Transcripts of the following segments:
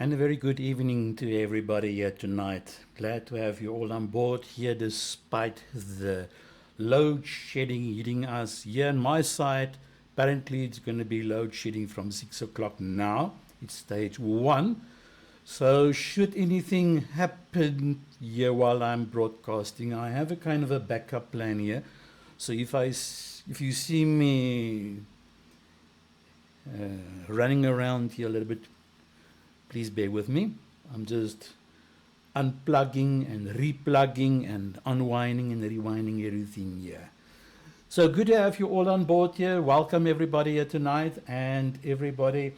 And a very good evening to everybody here tonight. Glad to have you all on board here despite the load shedding hitting us here on my side. Apparently it's going to be load shedding from 6 o'clock now. It's stage 1. So should anything happen here while I'm broadcasting, I have a kind of a backup plan here. So if you see me running around here a little bit, please bear with me. I'm just unplugging and replugging and unwinding and rewinding everything here. So good to have you all on board here. Welcome everybody here tonight, and everybody,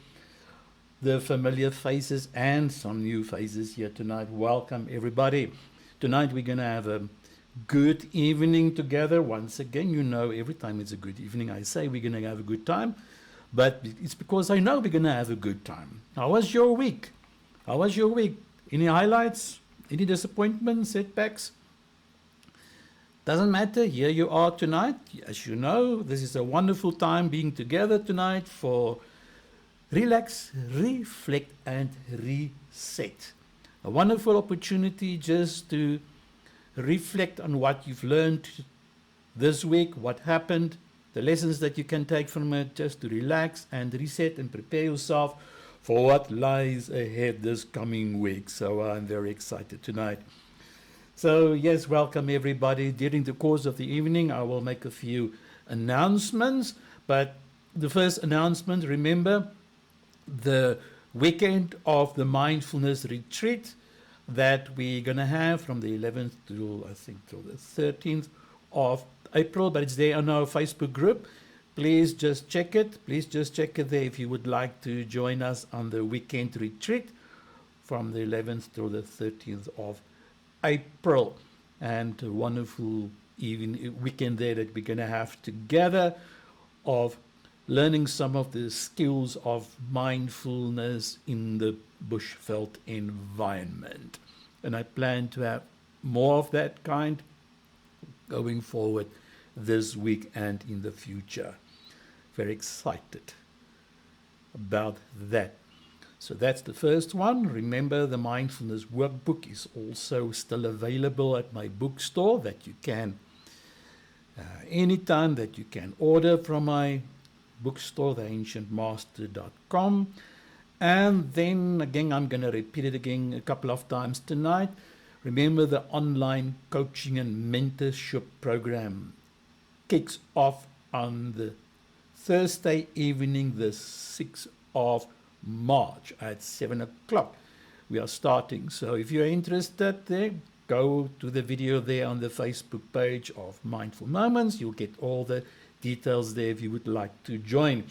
the familiar faces and some new faces here tonight. Welcome everybody. Tonight we're going to have a good evening together. Once again, you know, every time it's a good evening, I say we're going to have a good time. But it's because I know we're going to have a good time. How was your week? How was your week? Any highlights? Any disappointments, setbacks? Doesn't matter. Here you are tonight. As you know, this is a wonderful time being together tonight for relax, reflect, and reset. A wonderful opportunity just to reflect on what you've learned this week, what happened, the lessons that you can take from it, just to relax and reset and prepare yourself for what lies ahead this coming week. So I'm very excited tonight. So yes, welcome everybody. During the course of the evening, I will make a few announcements. But the first announcement, remember the weekend of the mindfulness retreat that we're going to have from the 11th to, I think, till the 13th of April, but it's there on our Facebook group. Please just check it. Please just check it there if you would like to join us on the weekend retreat from the 11th to the 13th of April. And a wonderful weekend there that we're going to have together of learning some of the skills of mindfulness in the bushveld environment. And I plan to have more of that kind going forward this week and in the future. Very excited about that. So that's the first one. Remember, the mindfulness workbook is also still available at my bookstore that you can anytime that you can order from my bookstore, theancientmaster.com. And then again, I'm going to repeat it again a couple of times tonight. Remember, the online coaching and mentorship program kicks off on the Thursday evening, the 6th of March at 7 o'clock. We are starting. So if you're interested there, go to the video there on the Facebook page of Mindful Moments. You'll get all the details there if you would like to join.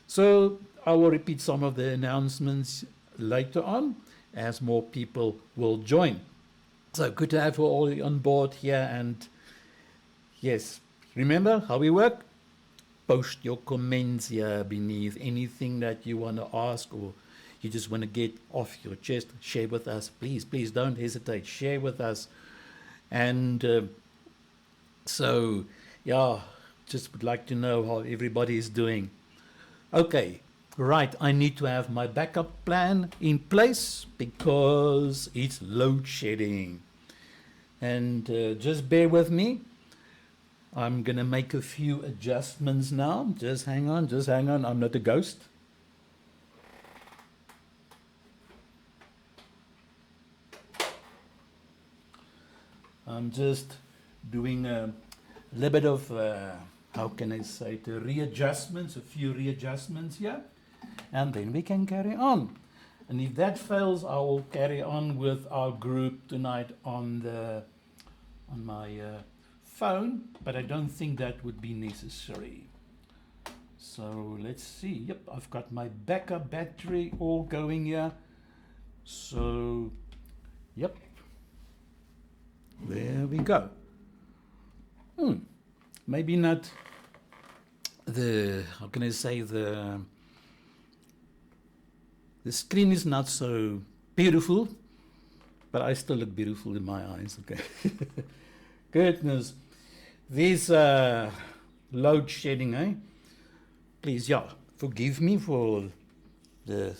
So I will repeat some of the announcements later on as more people will join. So good to have you all on board here. And yes, remember how we work? Post your comments here beneath. Anything that you want to ask or you just want to get off your chest, share with us. Please don't hesitate. Share with us. And so, yeah, just would like to know how everybody is doing. Okay, right. I need to have my backup plan in place because it's load shedding. And just bear with me. I'm going to make a few adjustments now. Just hang on. I'm not a ghost. I'm just doing a little bit of, how can I say it, readjustments, a few readjustments here. And then we can carry on. And if that fails, I will carry on with our group tonight on my phone, but I don't think that would be necessary. So let's see. Yep, I've got my backup battery all going here. So, yep, there we go. Maybe not the, how can I say, the screen is not so beautiful, but I still look beautiful in my eyes, okay? Goodness. This load shedding, Please, yeah, forgive me for the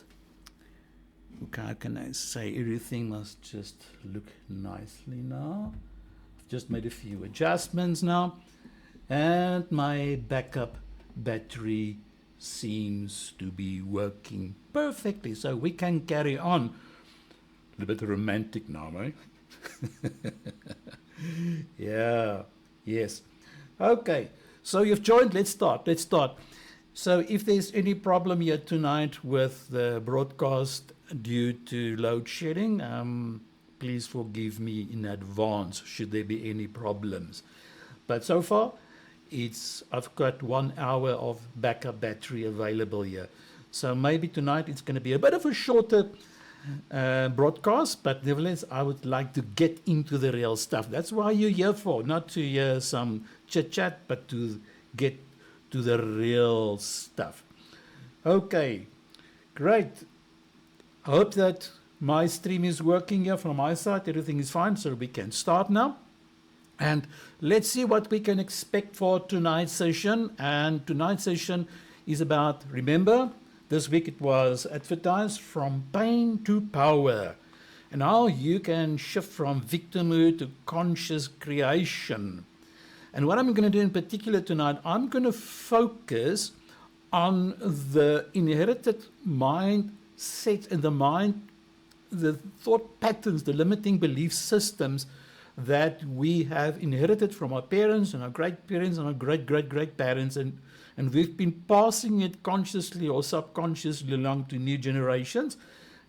Okay, how can I say? Everything must just look nicely now. I've just made a few adjustments now. And my backup battery seems to be working perfectly. So we can carry on. A little bit romantic now, eh? Yeah, yes. Okay, so you've joined. Let's start. Let's start. So if there's any problem here tonight with the broadcast due to load shedding, please forgive me in advance should there be any problems. But so far, I've got 1 hour of backup battery available here. So maybe tonight it's going to be a bit of a shorter broadcast, but nevertheless, I would like to get into the real stuff. That's why you're here for, not to hear some chit-chat, but to get to the real stuff. Okay, great. I hope that my stream is working here from my side. Everything is fine, so we can start now. And let's see what we can expect for tonight's session. And tonight's session is about, remember, this week it was advertised from pain to power, and how you can shift from victimhood to conscious creation. And what I'm going to do in particular tonight, I'm going to focus on the inherited mindset and the thought patterns, the limiting belief systems that we have inherited from our parents and our great-parents and our great-great-great-parents, and we've been passing it consciously or subconsciously along to new generations,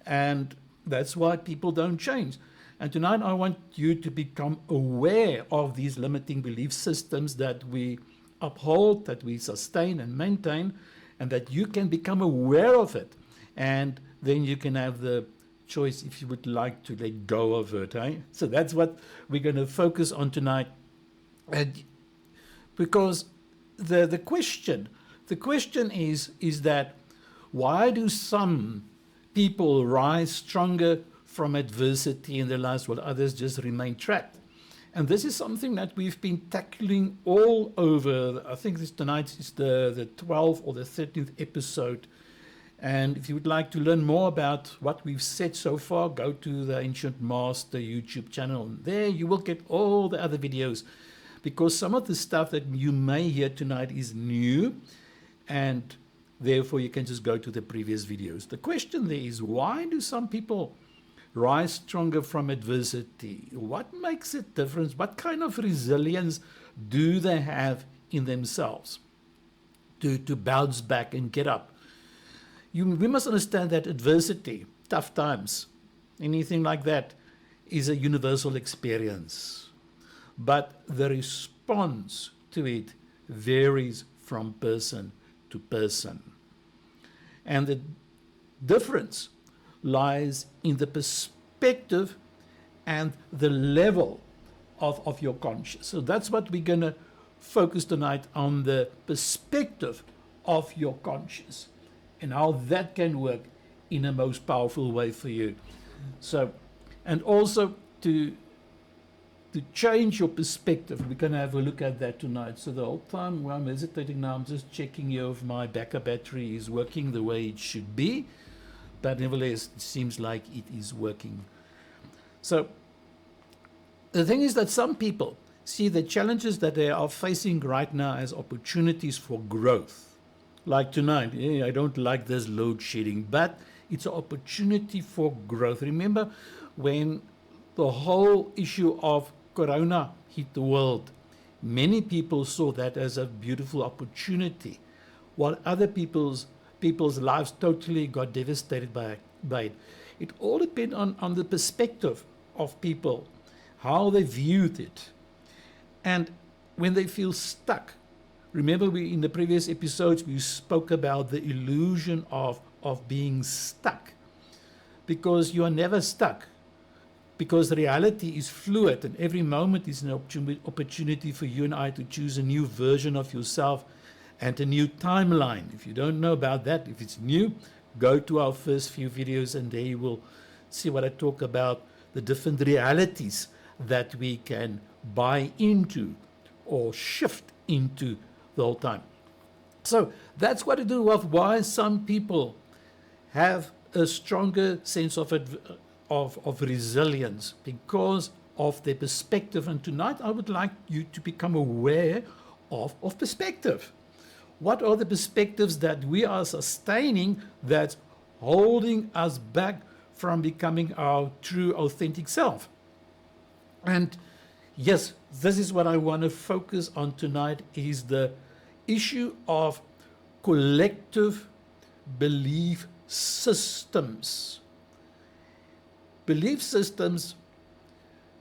and that's why people don't change. And tonight I want you to become aware of these limiting belief systems that we uphold, that we sustain and maintain, and that you can become aware of it. And then you can have the choice if you would like to let go of it. So that's what we're going to focus on tonight. And because the question is that why do some people rise stronger from adversity in their lives while others just remain trapped? And this is something that we've been tackling all over. I think tonight is the 12th or the 13th episode. And if you would like to learn more about what we've said so far, go to the Ancient Master YouTube channel. There you will get all the other videos, because some of the stuff that you may hear tonight is new, and therefore you can just go to the previous videos. The question there is, why do some people rise stronger from adversity? What makes it different? What kind of resilience do they have in themselves to bounce back and get up? We must understand that adversity, tough times, anything like that, is a universal experience. But the response to it varies from person to person. And the difference lies in the perspective and the level of your conscious. So that's what we're going to focus tonight on, the perspective of your conscious, and how that can work in a most powerful way for you. So, and also to change your perspective, we're going to have a look at that tonight. So the whole time while I'm hesitating now, I'm just checking here if my backup battery is working the way it should be. But nevertheless, it seems like it is working. So the thing is that some people see the challenges that they are facing right now as opportunities for growth. Like tonight, I don't like this load shedding, but it's an opportunity for growth. Remember when the whole issue of Corona hit the world, many people saw that as a beautiful opportunity, while other people's lives totally got devastated by it. It all depends on the perspective of people, how they viewed it. And when they feel stuck, remember in the previous episodes we spoke about the illusion of being stuck, because you are never stuck, because reality is fluid and every moment is an opportunity for you and I to choose a new version of yourself and a new timeline. If you don't know about that, if it's new, go to our first few videos and there you will see what I talk about, the different realities that we can buy into or shift into the whole time. So that's what to do with why some people have a stronger sense of resilience because of their perspective. And tonight I would like you to become aware of perspective. What are the perspectives that we are sustaining that's holding us back from becoming our true, authentic self? And yes, this is what I want to focus on tonight, is the issue of collective belief systems. Belief systems,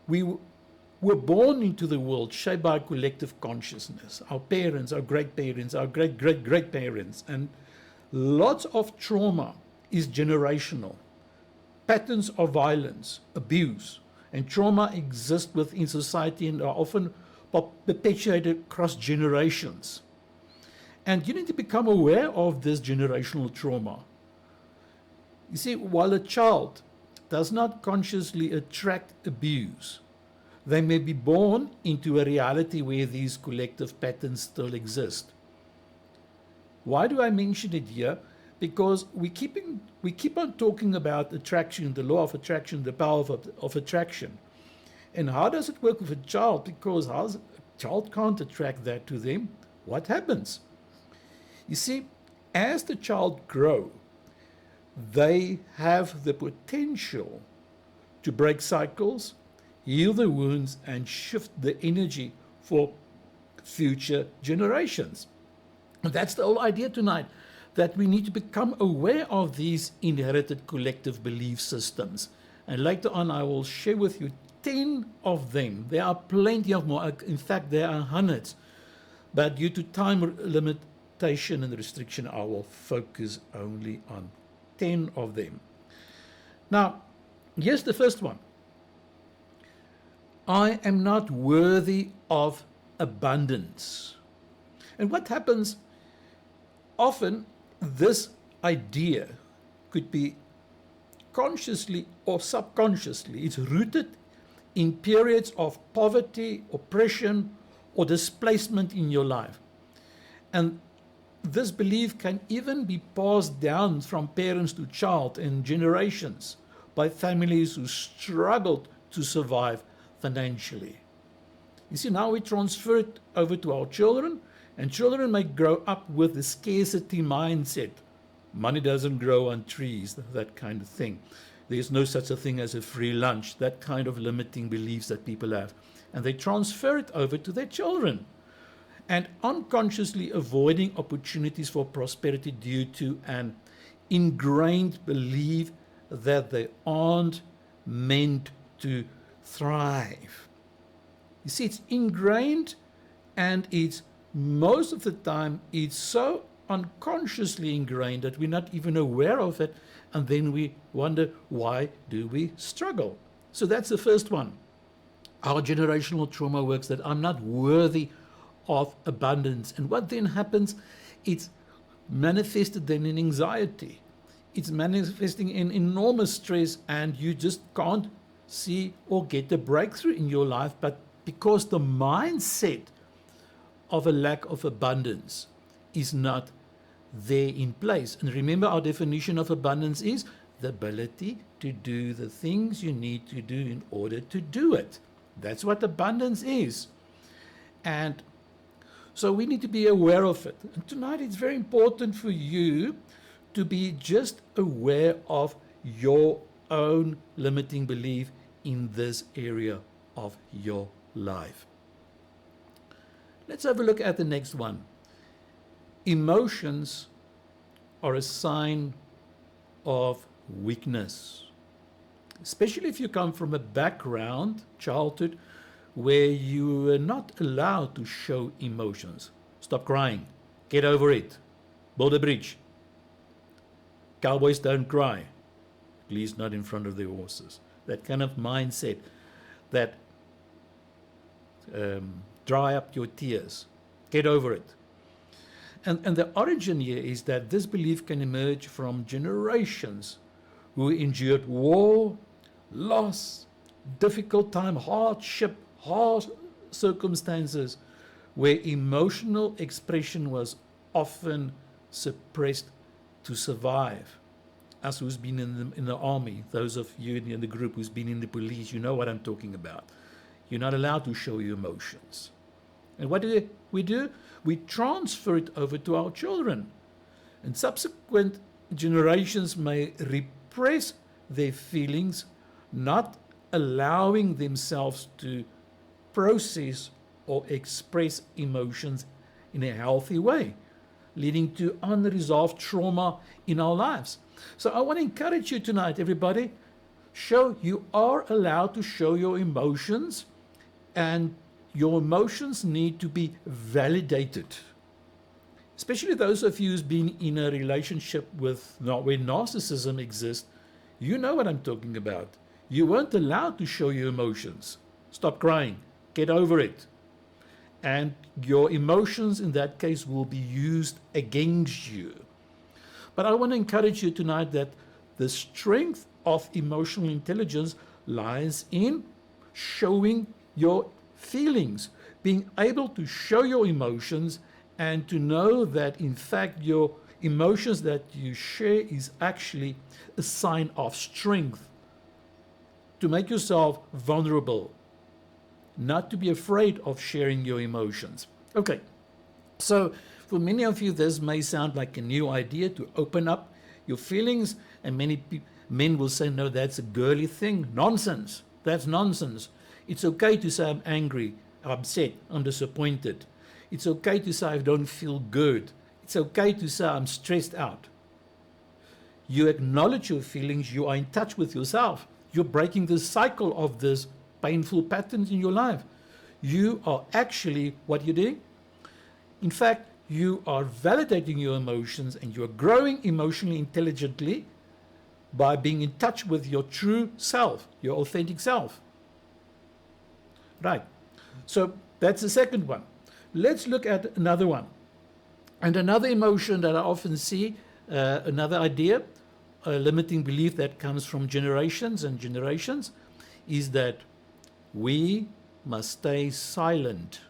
we were born into the world shaped by collective consciousness. Our parents, our great-parents, our great-great-great-parents, and lots of trauma is generational. Patterns of violence, abuse, and trauma exist within society and are often perpetuated across generations. And you need to become aware of this generational trauma. You see, while a child does not consciously attract abuse, they may be born into a reality where these collective patterns still exist. Why do I mention it here? Because we keep on talking about attraction, the law of attraction, the power of attraction. And how does it work with a child? Because a child can't attract that to them. What happens? You see, as the child grows, they have the potential to break cycles, heal the wounds, and shift the energy for future generations. And that's the whole idea tonight, that we need to become aware of these inherited collective belief systems. And later on, I will share with you 10 of them. There are plenty of more. In fact, there are hundreds. But due to time limitation and restriction, I will focus only on 10 of them. Now, here's the first one. I am not worthy of abundance. And what happens often, this idea could be consciously or subconsciously. It's rooted in periods of poverty, oppression, or displacement in your life. And this belief can even be passed down from parents to child and generations by families who struggled to survive financially. You see, now we transfer it over to our children, and children may grow up with the scarcity mindset. Money doesn't grow on trees, that kind of thing. There's no such a thing as a free lunch, that kind of limiting beliefs that people have. And they transfer it over to their children, and unconsciously avoiding opportunities for prosperity due to an ingrained belief that they aren't meant to thrive. You see, it's ingrained, and it's most of the time it's so unconsciously ingrained that we're not even aware of it, and then we wonder, why do we struggle? So that's the first one. Our generational trauma works that I'm not worthy of abundance. And what then happens? It's manifested then in anxiety. It's manifesting in enormous stress, and you just can't see or get a breakthrough in your life, but because the mindset of a lack of abundance is not there in place. And remember, our definition of abundance is the ability to do the things you need to do in order to do it. That's what abundance is. And so we need to be aware of it. And tonight it's very important for you to be just aware of your own limiting belief in this area of your life. Let's have a look at the next one. Emotions are a sign of weakness, especially if you come from a background, childhood, where you were not allowed to show emotions. Stop crying. Get over it. Build a bridge. Cowboys don't cry, at least not in front of their horses. That kind of mindset, that dry up your tears. Get over it. And the origin here is that this belief can emerge from generations who endured war, loss, difficult time, hardship, hard circumstances, where emotional expression was often suppressed to survive. Us who's been in the army, those of you in the group who's been in the police, you know what I'm talking about. You're not allowed to show your emotions. And what do we do? We transfer it over to our children. And subsequent generations may repress their feelings, not allowing themselves to process or express emotions in a healthy way, leading to unresolved trauma in our lives. So I want to encourage you tonight, everybody, you are allowed to show your emotions, and your emotions need to be validated. Especially those of you who's been in a relationship where narcissism exists, you know what I'm talking about. You weren't allowed to show your emotions. Stop crying. Get over it. And your emotions in that case will be used against you. But I want to encourage you tonight that the strength of emotional intelligence lies in showing your feelings, being able to show your emotions and to know that in fact your emotions that you share is actually a sign of strength, to make yourself vulnerable, not to be afraid of sharing your emotions. Okay, so for many of you this may sound like a new idea, to open up your feelings, and many men will say, no, that's a girly thing. Nonsense. That's nonsense. It's okay to say I'm angry, I'm upset, I'm disappointed. It's okay to say I don't feel good. It's okay to say I'm stressed out. You acknowledge your feelings, you are in touch with yourself. You're breaking the cycle of this painful patterns in your life. You are actually, what you're doing? In fact, you are validating your emotions, and you're growing emotionally intelligently by being in touch with your true self, your authentic self. Right. So that's the second one. Let's look at another one. And another emotion that I often see, another idea, a limiting belief that comes from generations and generations, is that we must stay silent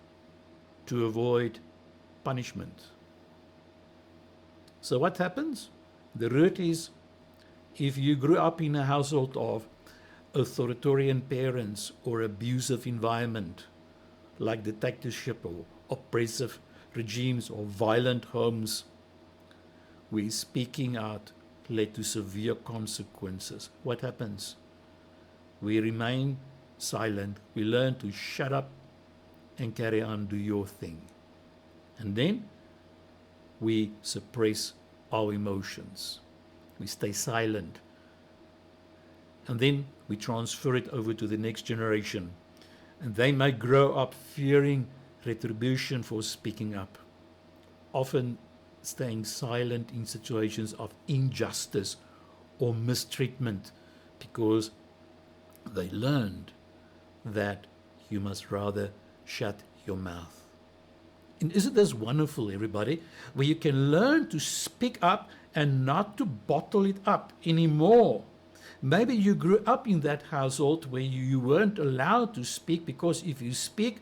to avoid punishment. So what happens? The root is, if you grew up in a household of authoritarian parents or abusive environment, like dictatorship or oppressive regimes or violent homes, where speaking out led to severe consequences, what happens? We remain silent. We learn to shut up and carry on, do your thing. And then we suppress our emotions. We stay silent. And then we transfer it over to the next generation. And they may grow up fearing retribution for speaking up, often staying silent in situations of injustice or mistreatment, because they learned that you must rather shut your mouth. And isn't this wonderful, everybody, where you can learn to speak up and not to bottle it up anymore? Maybe you grew up in that household where you weren't allowed to speak, because if you speak,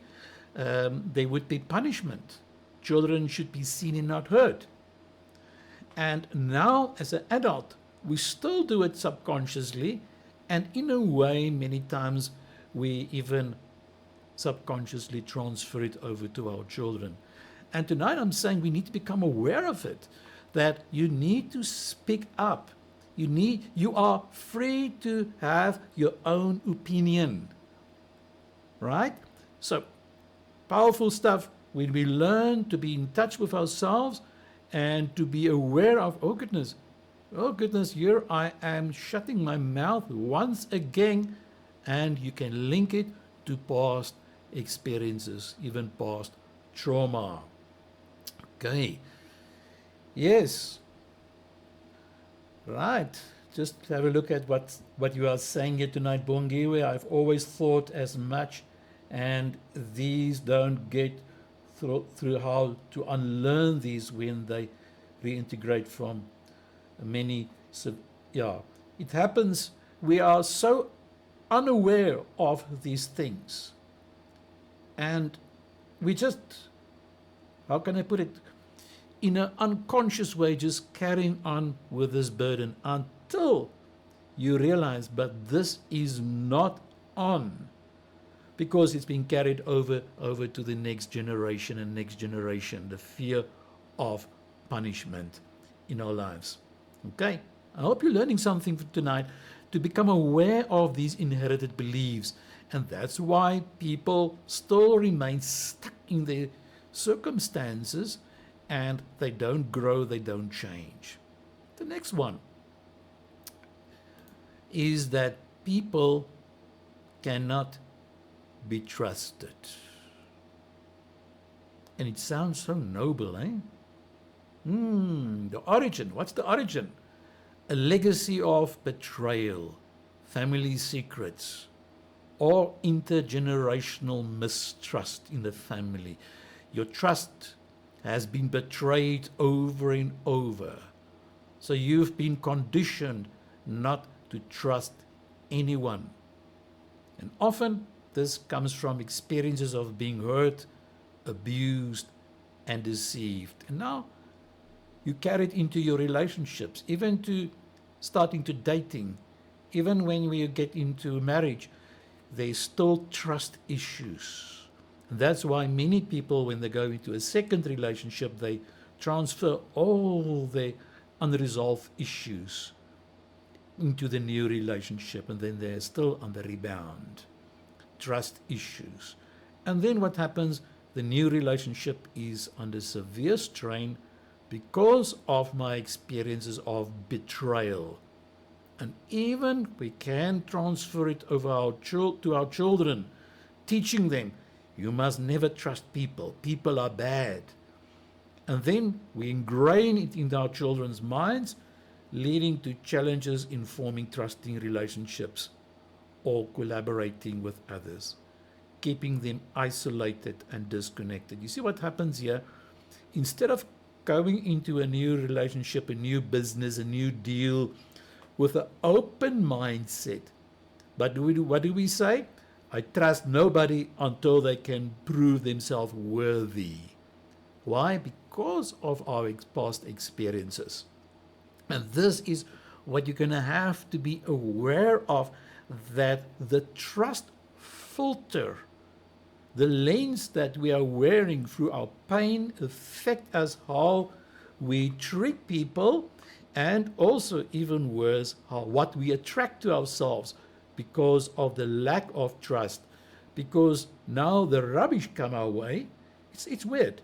there would be punishment. Children should be seen and not heard. And now, as an adult, we still do it subconsciously, and in a way, many times, we even subconsciously transfer it over to our children. And tonight I'm saying we need to become aware of it, that you need to speak up. You are free to have your own opinion, right? So, powerful stuff when we learn to be in touch with ourselves and to be aware of, oh goodness, here I am shutting my mouth once again, and you can link it to past experiences, even past trauma. Okay. Yes. Right. Just have a look at what you are saying here tonight, Bongiwe. I've always thought as much, and these don't get through how to unlearn these when they reintegrate from many. So, yeah, it happens. We are so unaware of these things, and we just, how can I put it, in an unconscious way, just carrying on with this burden until you realize, but this is not on, because it's been carried over to the next generation and next generation, the fear of punishment in our lives. Okay, I hope you're learning something tonight to become aware of these inherited beliefs, and that's why people still remain stuck in their circumstances and they don't grow, they don't change. The next one is that people cannot be trusted. And it sounds so noble, eh? The origin. What's the origin? A legacy of betrayal, family secrets, or intergenerational mistrust in the family. Your trust has been betrayed over and over. So you've been conditioned not to trust anyone. And often this comes from experiences of being hurt, abused, and deceived. And now you carry it into your relationships, even to starting to dating. Even when you get into marriage, there's still trust issues. And that's why many people, when they go into a second relationship, they transfer all their unresolved issues into the new relationship, and then they're still on the rebound. Trust issues. And then what happens? The new relationship is under severe strain because of my experiences of betrayal. And even we can transfer it over to our children, teaching them, you must never trust people. People are bad. And then we ingrain it in our children's minds, leading to challenges in forming trusting relationships or collaborating with others, keeping them isolated and disconnected. You see what happens here? Instead of going into a new relationship, a new business, a new deal with an open mindset, but what do we say? I trust nobody until they can prove themselves worthy. Why? Because of our past experiences. And this is what you're going to have to be aware of, that the trust filter, the lens that we are wearing through our pain, affect us how we treat people, and also, even worse, what we attract to ourselves because of the lack of trust. Because now the rubbish come our way. It's weird.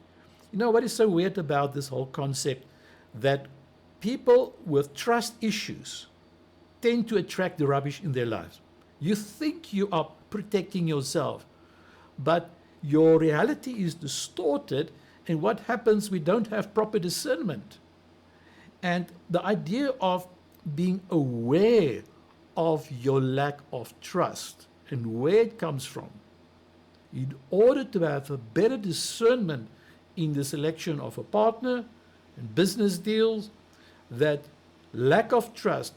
You know what is so weird about this whole concept? That people with trust issues tend to attract the rubbish in their lives. You think you are protecting yourself, but your reality is distorted, and what happens? We don't have proper discernment. And the idea of being aware of your lack of trust and where it comes from, in order to have a better discernment in the selection of a partner and business deals, that lack of trust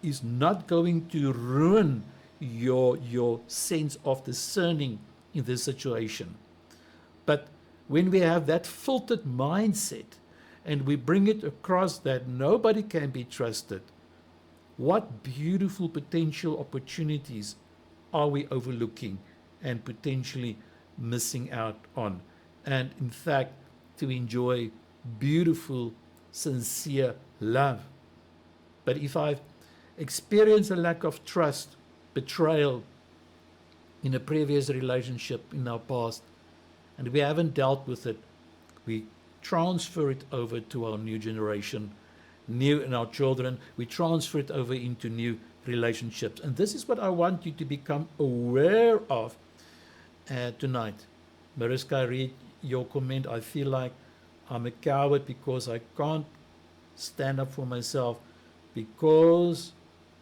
is not going to ruin your sense of discerning in this situation. But when we have that filtered mindset and we bring it across that nobody can be trusted, what beautiful potential opportunities are we overlooking and potentially missing out on? And in fact, to enjoy beautiful, sincere love. But if I've experienced a lack of trust, betrayal in a previous relationship in our past, and we haven't dealt with it, we transfer it over to our new generation, new in our children, we transfer it over into new relationships. And this is what I want you to become aware of tonight. Mariska, I read your comment. I feel like I'm a coward because I can't stand up for myself because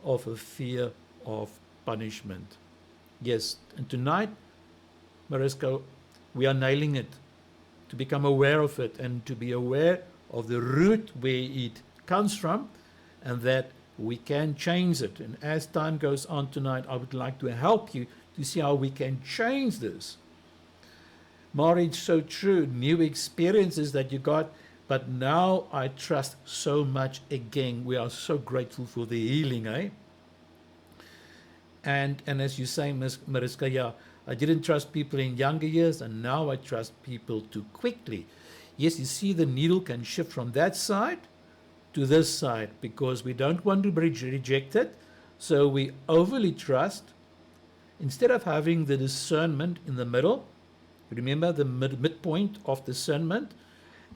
of a fear of punishment. Yes, and tonight, Mariska, we are nailing it, to become aware of it and to be aware of the root where it comes from, and that we can change it. And as time goes on tonight, I would like to help you to see how we can change this. Mari, it's so true. New experiences that you got But now I trust so much again. We are so grateful for the healing, eh? And as you say, Ms. Mariska, yeah, I didn't trust people in younger years, and now I trust people too quickly. Yes, you see, the needle can shift from that side to this side because we don't want to be rejected. So we overly trust instead of having the discernment in the middle. Remember the midpoint of discernment,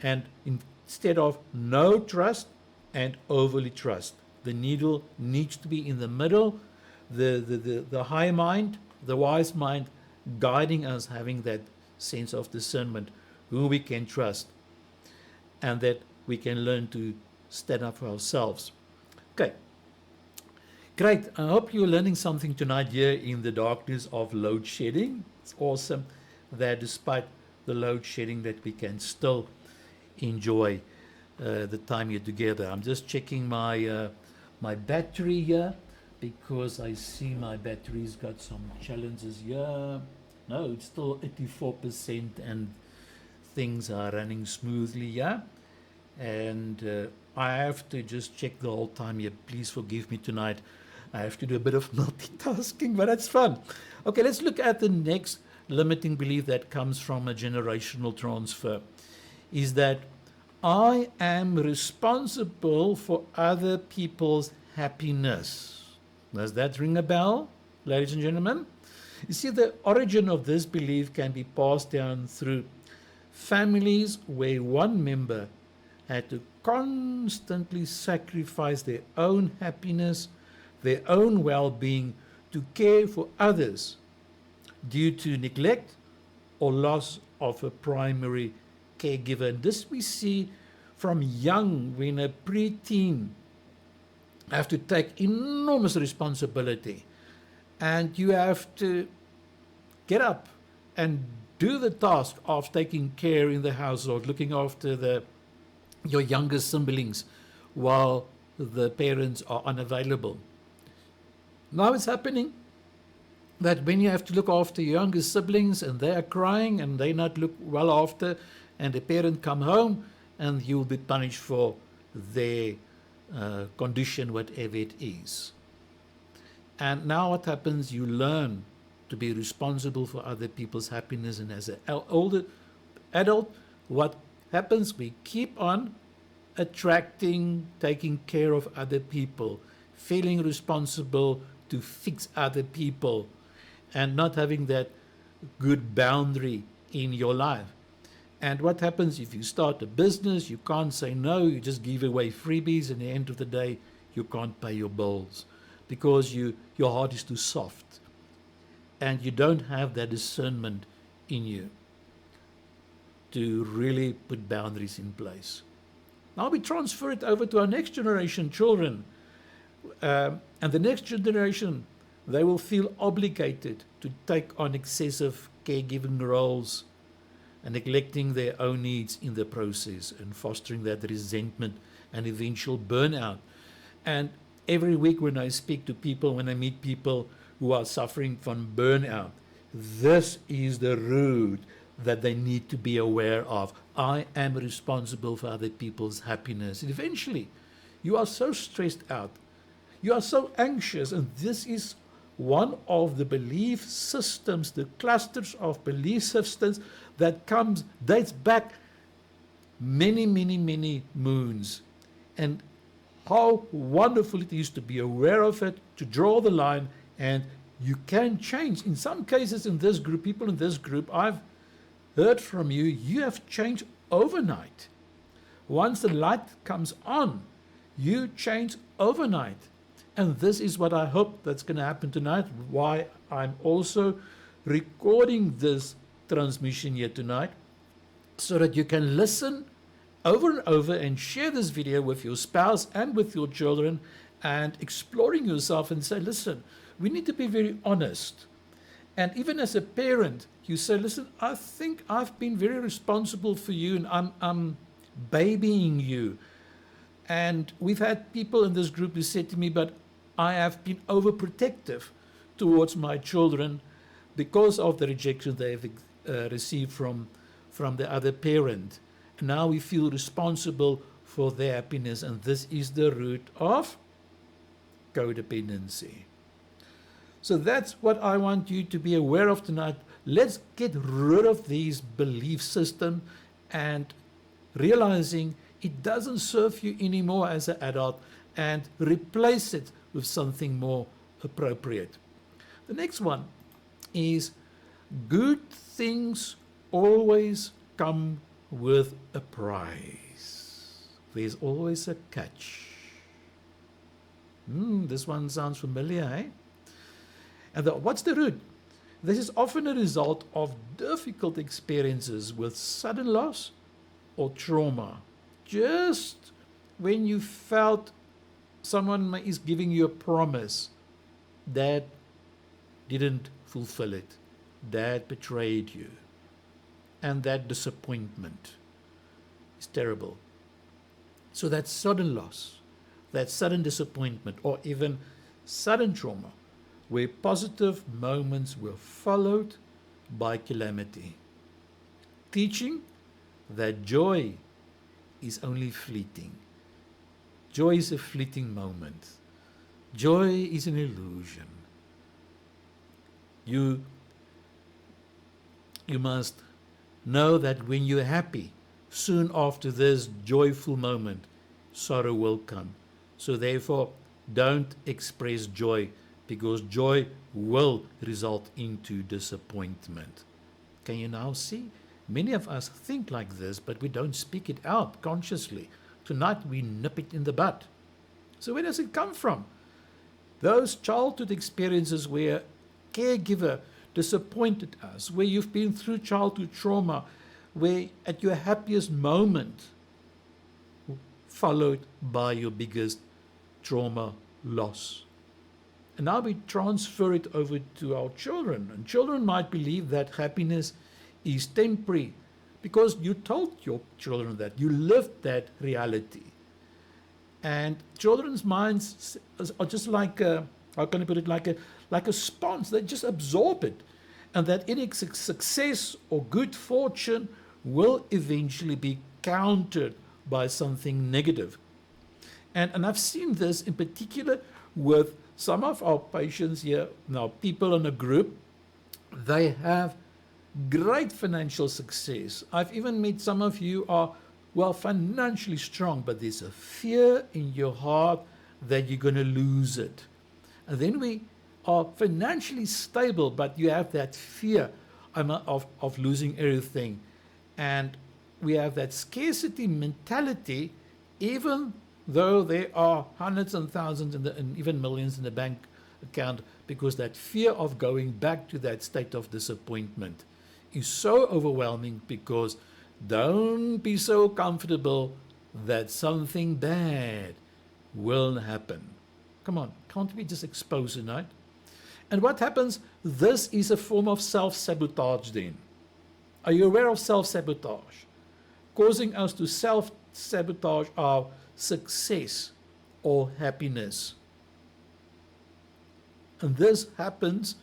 and instead of no trust and overly trust, the needle needs to be in the middle. The high mind, the wise mind, guiding us, having that sense of discernment, who we can trust, and that we can learn to stand up for ourselves. Okay, great. I hope you're learning something tonight here in the darkness of load shedding. It's awesome that despite the load shedding that we can still enjoy the time here together. I'm just checking my my battery here because I see my battery's got some challenges here. No, it's still 84% and things are running smoothly here. And I have to just check the whole time here. Please forgive me tonight. I have to do a bit of multitasking, but it's fun. Okay, let's look at the next limiting belief that comes from a generational transfer. Is that I am responsible for other people's happiness. Does that ring a bell, ladies and gentlemen? You see, the origin of this belief can be passed down through families where one member had to constantly sacrifice their own happiness, their own well-being to care for others due to neglect or loss of a primary caregiver. And this we see from young, when a preteen have to take enormous responsibility, and you have to get up and do the task of taking care in the household, looking after your younger siblings while the parents are unavailable. Now it's happening that when you have to look after your younger siblings and they are crying and they not look well after, and the parent come home and you will be punished for their condition, whatever it is. And now what happens? You learn to be responsible for other people's happiness, and as an older adult, what happens? We keep on attracting, taking care of other people, feeling responsible to fix other people, and not having that good boundary in your life. And what happens if you start a business? You can't say no, you just give away freebies, and at the end of the day, you can't pay your bills because your heart is too soft and you don't have that discernment in you to really put boundaries in place. Now we transfer it over to our next generation children. And the next generation, they will feel obligated to take on excessive caregiving roles and neglecting their own needs in the process, and fostering that resentment and eventual burnout. And every week when I speak to people, when I meet people who are suffering from burnout, this is the root that they need to be aware of. I am responsible for other people's happiness. And eventually, you are so stressed out, you are so anxious, and this is one of the belief systems, the clusters of belief systems that dates back many, many, many moons. And how wonderful it is to be aware of it, to draw the line, and you can change. In some cases in this group, people in this group, I've heard from you, you have changed overnight. Once the light comes on, you change overnight. And this is what I hope that's going to happen tonight, why I'm also recording this transmission here tonight, so that you can listen over and over and share this video with your spouse and with your children, and exploring yourself and say, listen, we need to be very honest. And even as a parent, you say, listen, I think I've been very responsible for you, and I'm babying you. And we've had people in this group who said to me, but I have been overprotective towards my children because of the rejection they have received from the other parent. Now we feel responsible for their happiness, and this is the root of codependency. So that's what I want you to be aware of tonight. Let's get rid of these belief system and realizing it doesn't serve you anymore as an adult, and replace it with something more appropriate. The next one is good things always come with a price. There's always a catch. This one sounds familiar, eh? And what's the root? This is often a result of difficult experiences with sudden loss or trauma. Just when you felt someone is giving you a promise that didn't fulfill it, that betrayed you, and that disappointment is terrible. So that sudden loss, that sudden disappointment, or even sudden trauma, where positive moments were followed by calamity, teaching that joy is only fleeting. Joy is a fleeting moment. Joy is an illusion. You must know that when you're happy, soon after this joyful moment, sorrow will come. So therefore, don't express joy, because joy will result into disappointment. Can you now see? Many of us think like this, but we don't speak it out consciously. Tonight we nip it in the bud. So where does it come from? Those childhood experiences where caregiver disappointed us, where you've been through childhood trauma, where at your happiest moment, followed by your biggest trauma loss. And now we transfer it over to our children. And children might believe that happiness is temporary because you told your children that, you lived that reality. And children's minds are just like how can I put it, like a sponge. They just absorb it, and that any success or good fortune will eventually be countered by something negative. And I've seen this in particular with some of our patients here. Now, people in a group, they have great financial success. I've even met some of you are, well, financially strong, but there's a fear in your heart that you're going to lose it. And then we are financially stable, but you have that fear of losing everything. And we have that scarcity mentality, even though there are hundreds and thousands and even millions in the bank account, because that fear of going back to that state of disappointment is so overwhelming, because don't be so comfortable that something bad will happen. Come on, can't we just expose tonight? And what happens? This is a form of self-sabotage then. Are you aware of self-sabotage? Causing us to self-sabotage our success or happiness. And this happens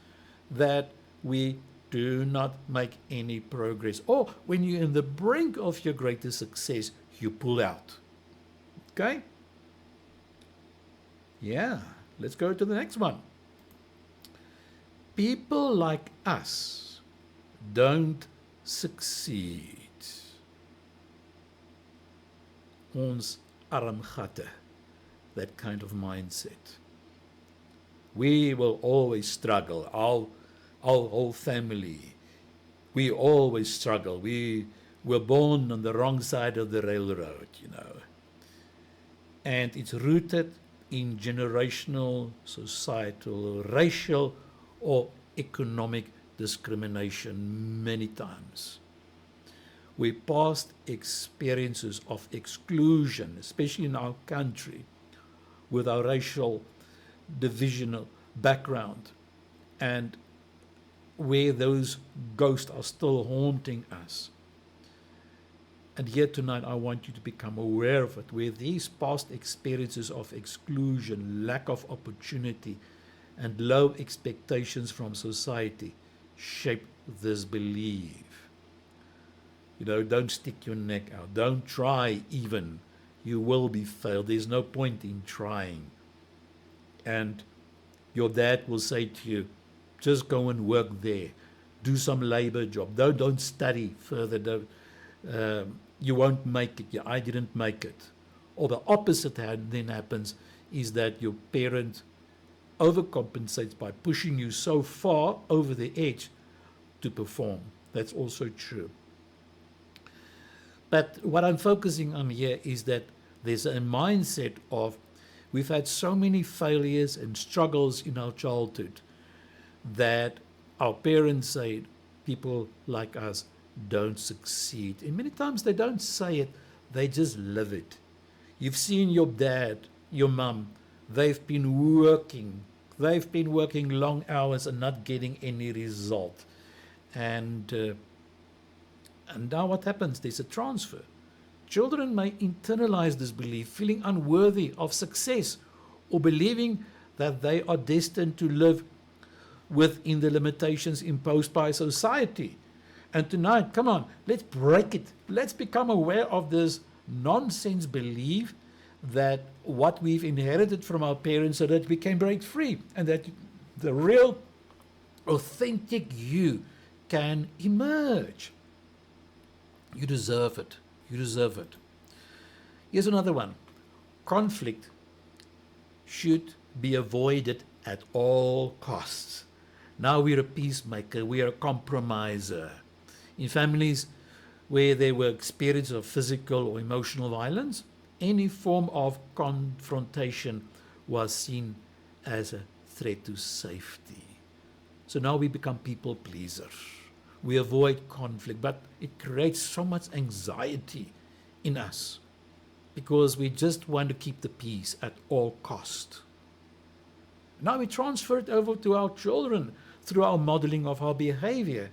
that we do not make any progress. Or when you're in the brink of your greatest success, you pull out. Okay? Yeah, let's go to the next one. People like us don't succeed. Ons armgatte, that kind of mindset. We will always struggle, our whole family. We always struggle. We were born on the wrong side of the railroad, you know. And it's rooted in generational, societal, racial, or economic discrimination many times. We past experiences of exclusion, especially in our country, with our racial divisional background, and where those ghosts are still haunting us. And here tonight I want you to become aware of it, where these past experiences of exclusion, lack of opportunity, and low expectations from society shape this belief. Don't stick your neck out. Don't try even. You will be failed. There's no point in trying. And your dad will say to you, just go and work there. Do some labor job. Don't study further. You won't make it. I didn't make it. Or the opposite then happens is that your parent overcompensates by pushing you so far over the edge to perform. That's also true. But what I'm focusing on here is that there's a mindset of we've had so many failures and struggles in our childhood that our parents say people like us don't succeed. And many times they don't say it, they just live it. You've seen your dad, your mum, they've been working long hours and not getting any result. And now what happens? There's a transfer. Children may internalize this belief, feeling unworthy of success or believing that they are destined to live within the limitations imposed by society. And tonight, come on, let's break it. Let's become aware of this nonsense belief that what we've inherited from our parents so that we can break free and that the real, authentic you can emerge. You deserve it. You deserve it. Here's another one. Conflict should be avoided at all costs. Now we're a peacemaker. We are a compromiser. In families where there were experiences of physical or emotional violence, any form of confrontation was seen as a threat to safety. So now we become people pleasers. We avoid conflict, but it creates so much anxiety in us because we just want to keep the peace at all cost. Now we transfer it over to our children through our modeling of our behavior.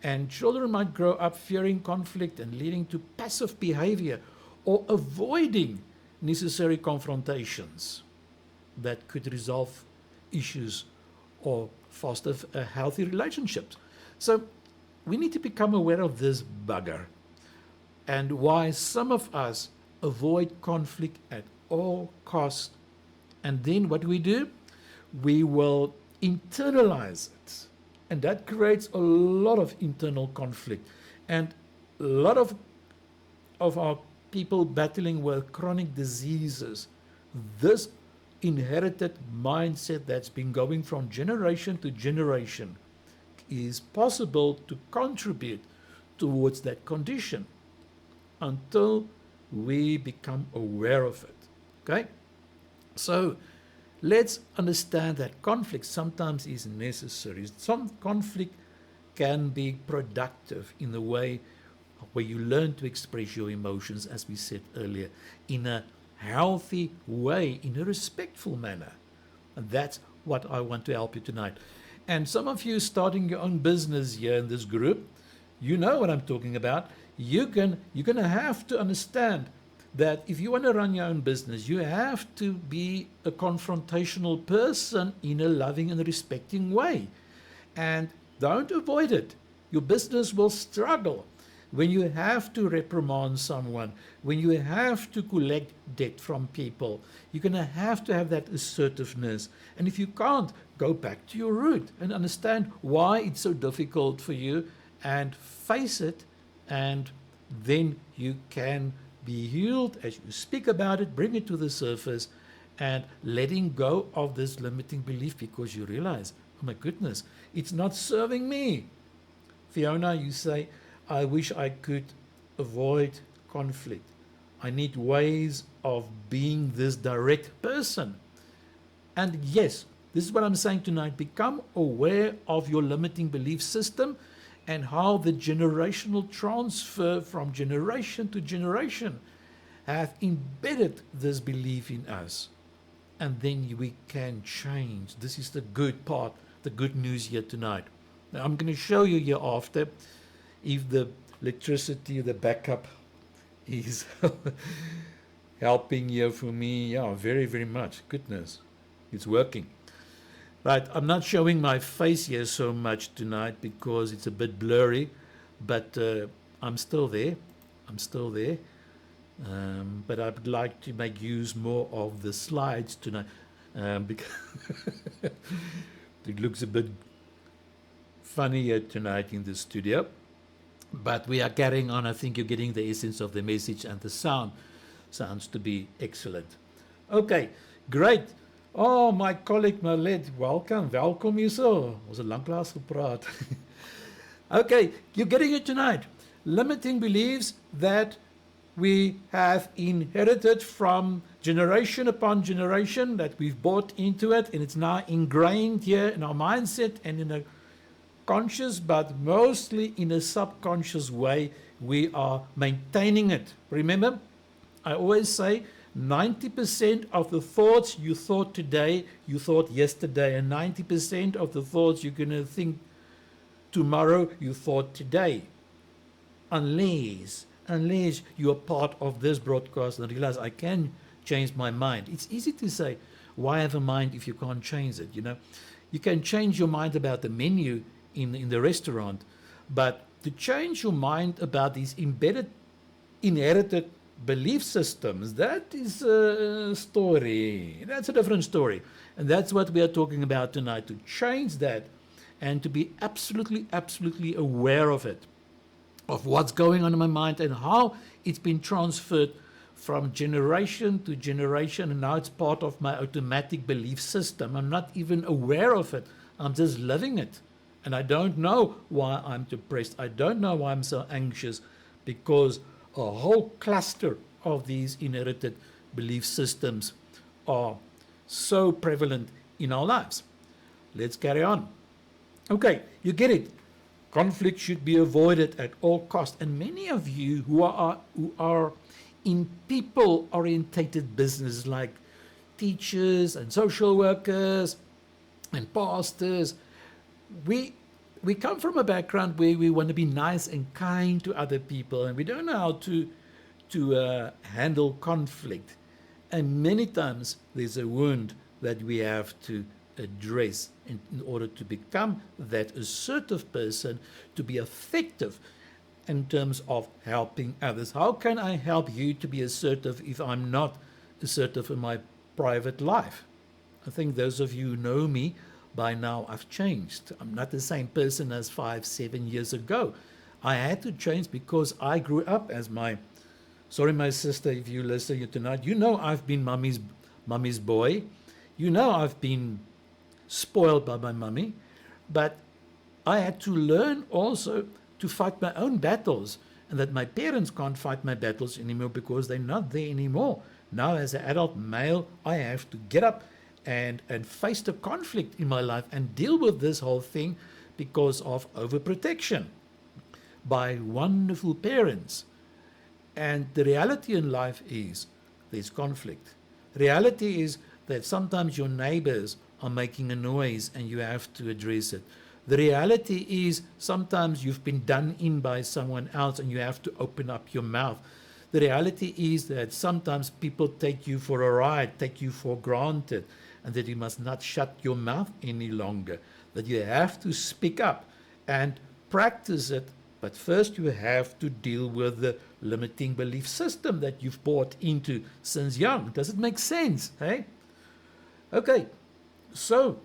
And children might grow up fearing conflict and leading to passive behavior or avoiding necessary confrontations that could resolve issues or foster healthy relationships. So we need to become aware of this bugger and why some of us avoid conflict at all costs. And then what do? We will internalize it. And that creates a lot of internal conflict. And a lot of our people battling with chronic diseases, this inherited mindset that's been going from generation to generation is possible to contribute towards that condition until we become aware of it. Okay? So let's understand that conflict sometimes is necessary. Some conflict can be productive in the way where you learn to express your emotions, as we said earlier, in a healthy way, in a respectful manner. And that's what I want to help you tonight. And some of you starting your own business here in this group, you know what I'm talking about. You're going to have to understand that if you want to run your own business, you have to be a confrontational person in a loving and respecting way. And don't avoid it. Your business will struggle when you have to reprimand someone, when you have to collect debt from people. You're going to have that assertiveness. And if you can't, go back to your root and understand why it's so difficult for you and face it, and then you can be healed as you speak about it, bring it to the surface, and letting go of this limiting belief because you realize, oh my goodness, it's not serving me. Fiona, you say, I wish I could avoid conflict. I need ways of being this direct person. And yes, this is what I'm saying tonight. Become aware of your limiting belief system and how the generational transfer from generation to generation have embedded this belief in us. And then we can change. This is the good part, the good news here tonight. Now, I'm going to show you here after if the electricity, the backup is helping here for me. Yeah, very, very much. Goodness, it's working. Right, I'm not showing my face here so much tonight because it's a bit blurry, but I'm still there. I'm still there. But I'd like to make use more of the slides tonight because it looks a bit funny here tonight in the studio. But we are carrying on. I think you're getting the essence of the message, and the sound sounds to be excellent. Okay, great. Oh, my colleague Marlet, welcome hierso. Ons het lanklaas gepraat. Okay, you're getting it tonight. Limiting beliefs that we have inherited from generation upon generation, that we've bought into it, and it's now ingrained here in our mindset and in a conscious, but mostly in a subconscious way, we are maintaining it. Remember, I always say 90% of the thoughts you thought today, you thought yesterday, and 90% of the thoughts you're going to think tomorrow, you thought today. Unless you are part of this broadcast and realize I can change my mind. It's easy to say, why have a mind if you can't change it? You know, you can change your mind about the menu in the restaurant, but to change your mind about these embedded, inherited belief systems, that is a story. That's a different story. And that's what we are talking about tonight, to change that and to be absolutely aware of it, of what's going on in my mind and how it's been transferred from generation to generation, and now it's part of my automatic belief system. I'm not even aware of it. I'm just living it. And I don't know why I'm depressed. I don't know why I'm so anxious, because a whole cluster of these inherited belief systems are so prevalent in our lives. Let's carry on. Okay, you get it. Conflict should be avoided at all costs. And many of you who are in people-orientated business, like teachers and social workers and pastors, we come from a background where we want to be nice and kind to other people, and we don't know how to handle conflict. And many times there's a wound that we have to address in order to become that assertive person, to be effective in terms of helping others. How can I help you to be assertive if I'm not assertive in my private life? I think those of you who know me by now, I've changed. I'm not the same person as 5-7 years ago. I had to change because I grew up as my sister, if you listen here tonight, you know I've been mummy's boy. You know I've been spoiled by my mummy, but I had to learn also to fight my own battles, and that my parents can't fight my battles anymore because they're not there anymore. Now, as an adult male, I have to get up and face the conflict in my life and deal with this whole thing because of overprotection by wonderful parents. And the reality in life is there's conflict. Reality is that sometimes your neighbors are making a noise and you have to address it. The reality is sometimes you've been done in by someone else and you have to open up your mouth. The reality is that sometimes people take you for a ride, take you for granted, and that you must not shut your mouth any longer, that you have to speak up and practice it. But first you have to deal with the limiting belief system that you've bought into since young. Does it make sense? Hey? Okay, so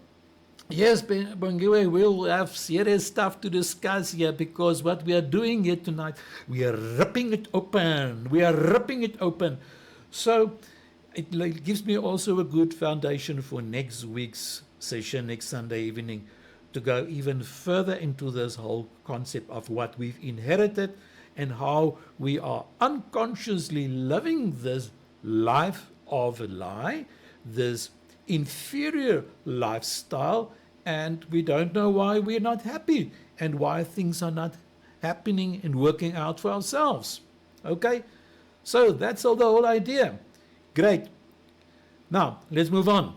yes, Bongiwe, we'll have serious stuff to discuss here, because what we are doing here tonight, we are ripping it open. We are ripping it open. So it gives me also a good foundation for next week's session, next Sunday evening, to go even further into this whole concept of what we've inherited and how we are unconsciously living this life of a lie, this inferior lifestyle, and we don't know why we're not happy and why things are not happening and working out for ourselves. Okay, so that's all the whole idea. Great. Now let's move on.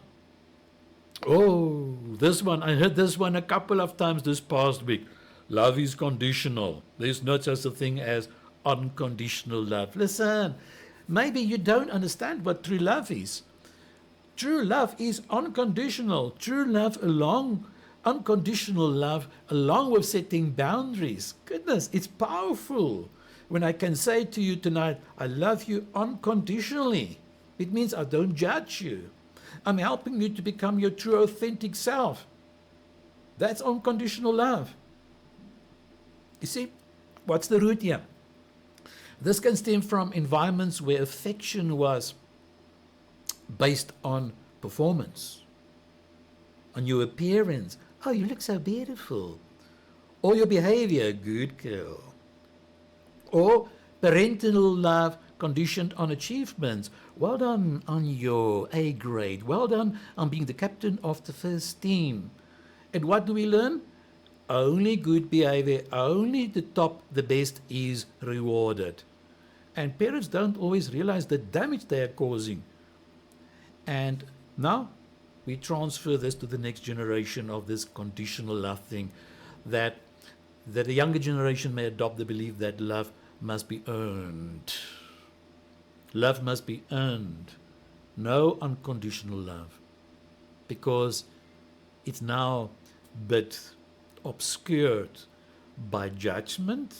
Oh, this one, I heard this one a couple of times this past week. Love is conditional. There's no such a thing as unconditional love. Listen, maybe you don't understand what true love is. True love is unconditional. True love unconditional love, along with setting boundaries. Goodness, it's powerful. when I can say to you tonight, I love you unconditionally. It means I don't judge you. I'm helping you to become your true, authentic self. That's unconditional love. You see, what's the root here? This can stem from environments where affection was based on performance, on your appearance. Oh, you look so beautiful. Or your behavior, good girl. Or parental love conditioned on achievements. Well done on your A grade. Well done on being the captain of the first team. And what do we learn? Only good behavior, only the top, the best is rewarded. And parents don't always realize the damage they are causing. And now we transfer this to the next generation of this conditional love thing, that the younger generation may adopt the belief that love must be earned. Love must be earned. No unconditional love. Because it's now a bit obscured by judgment